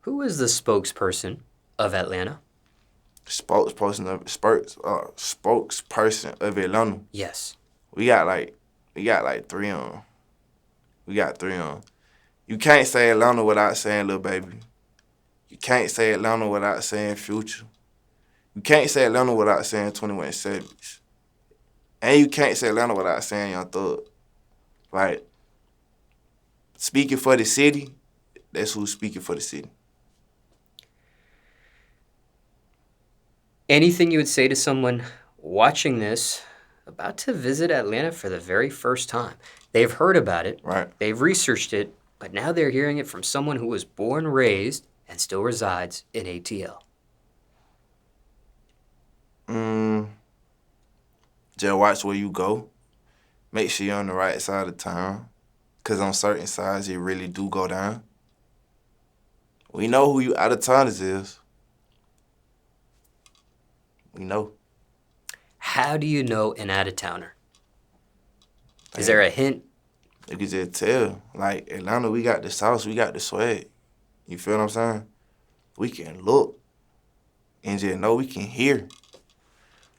Who is the spokesperson of Atlanta? Spokesperson of Atlanta. Yes. We got like three on 'em. We got three on 'em. You can't say Atlanta without saying Lil Baby. You can't say Atlanta without saying Future. You can't say Atlanta without saying 21 Savage. And you can't say Atlanta without saying Young Thug. Like, speaking for the city, that's who's speaking for the city. Anything you would say to someone watching this about to visit Atlanta for the very first time? They've heard about it, Right. they've researched it, but now they're hearing it from someone who was born, raised, and still resides in ATL. Just watch where you go. Make sure you're on the right side of town. Because on certain sides, it really do go down. We know who you out of towners is. We know. How do you know an out-of-towner? Is there a hint? You can just tell. Like, Atlanta, we got the sauce, we got the swag. You feel what I'm saying? We can look and just know we can hear.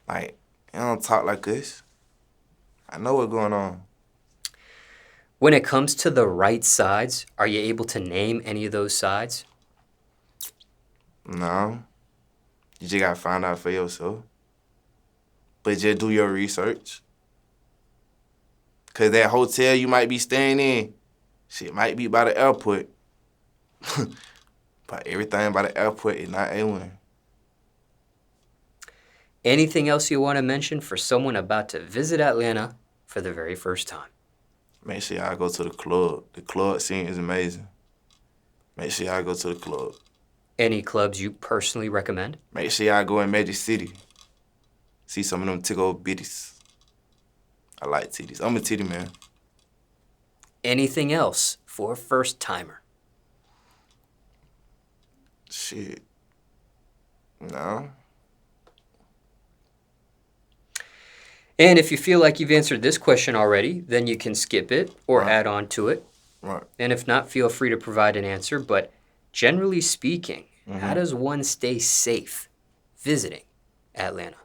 Like, they don't talk like this. I know what's going on. When it comes to the right sides, are you able to name any of those sides? No. You just gotta find out for yourself. But just do your research. Cause that hotel you might be staying in, shit might be by the airport. But everything by the airport is not A1. Anything else you want to mention for someone about to visit Atlanta for the very first time? Make sure y'all go to the club. The club scene is amazing. Make sure y'all go to the club. Any clubs you personally recommend? Make sure y'all go in Magic City. See some of them tickle bitties. I like titties. I'm a titty man. Anything else for a first timer? Shit. No. And if you feel like you've answered this question already, then you can skip it or Right. add on to it. Right. And if not, feel free to provide an answer. But generally speaking, how does one stay safe visiting Atlanta?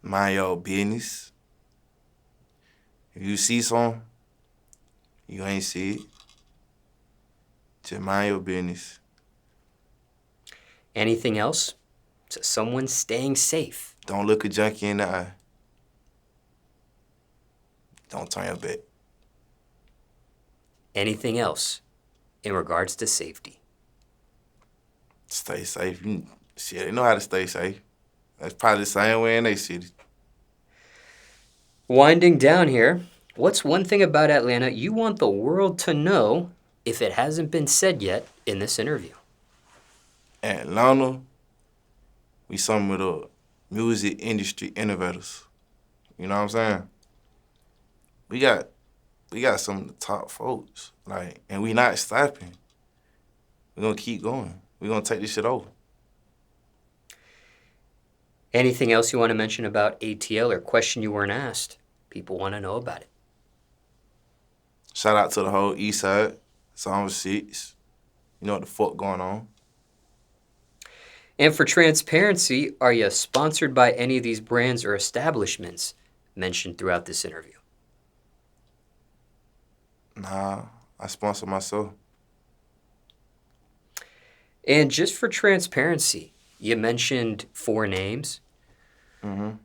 Mind your business. If you see something, you ain't see it. Just mind your business. Anything else to someone staying safe? Don't look a junkie in the eye. Don't turn your back. Anything else in regards to safety? Stay safe. Shit, they know how to stay safe. That's probably the same way in they city. Winding down here, what's one thing about Atlanta you want the world to know if it hasn't been said yet in this interview? Atlanta, we some of the music industry innovators. You know what I'm saying? We got some of the top folks. Like, and we not stopping. We gonna keep going. We gonna take this shit over. Anything else you want to mention about ATL or question you weren't asked? People want to know about it. Shout out to the whole East Side. It's on 6. You know what the fuck going on. And for transparency, are you sponsored by any of these brands or establishments mentioned throughout this interview? Nah, I sponsor myself. And just for transparency, you mentioned 4 names. Do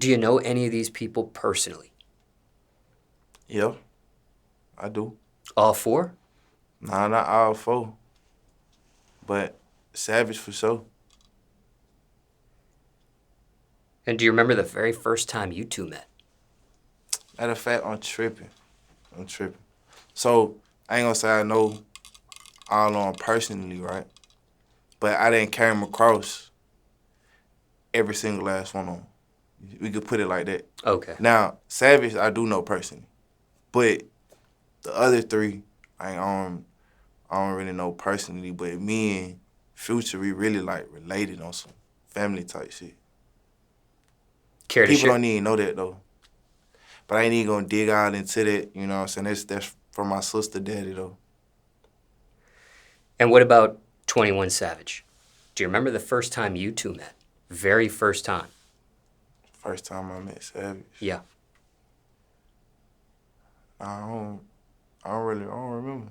you know any of these people personally? Yeah, I do. All 4? Nah, not all 4. But Savage for sure. And do you remember the very first time you two met? Matter of fact, I'm tripping. So, I ain't gonna say I know all on personally, right? But I didn't carry him across every single last one of them. We could put it like that. Okay. Now, Savage, I do know personally. But the other 3, I don't really know personally. But me and Future, we really like related on some family type shit. Care to People share? don't even know that though. But I ain't even gonna dig out into that, you know what I'm saying? That's from my sister daddy though. And what about 21 Savage? Do you remember the first time you two met? Very first time. First time I met Savage. Yeah. I don't remember.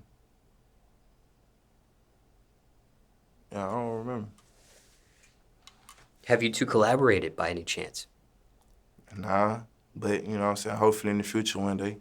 Yeah, I don't remember. Have you two collaborated by any chance? Nah, but you know what I'm saying? Hopefully in the future one day.